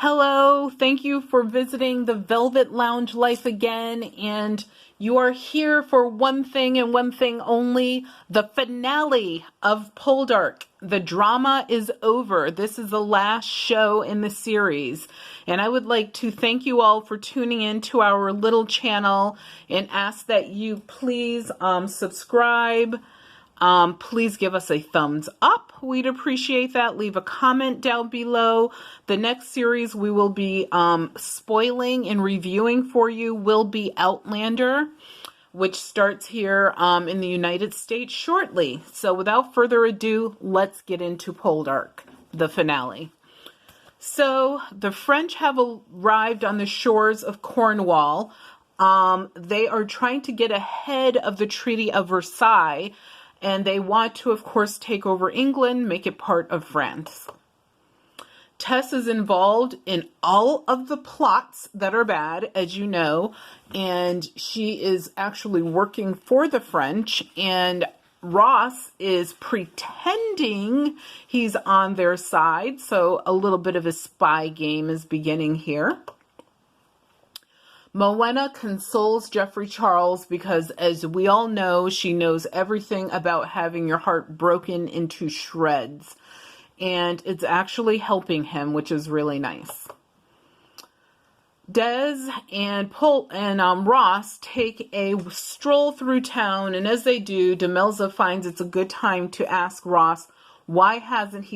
Hello, thank you for visiting the Velvet Lounge Life again, and you are here for one thing and one thing only, the finale of Poldark. The drama is over. This is the last show in the series, and I would like to thank you all for tuning in to our little channel and ask that you please subscribe. Please give us a thumbs up. We'd appreciate that. Leave a comment down below. The next series we will be spoiling and reviewing for you will be Outlander, which starts here in the United States shortly. So without further ado, let's get into Poldark, the finale. So the French have arrived on the shores of Cornwall. They are trying to get ahead of the Treaty of Versailles, and they want to, of course, take over England, make it part of France. Tess is involved in all of the plots that are bad, as you know, and she is actually working for the French, and Ross is pretending he's on their side, so a little bit of a spy game is beginning here. Moena consoles Jeffrey Charles because, as we all know, she knows everything about having your heart broken into shreds. And it's actually helping him, which is really nice. Des and Ross take a stroll through town, and as they do, Demelza finds it's a good time to ask Ross, why hasn't he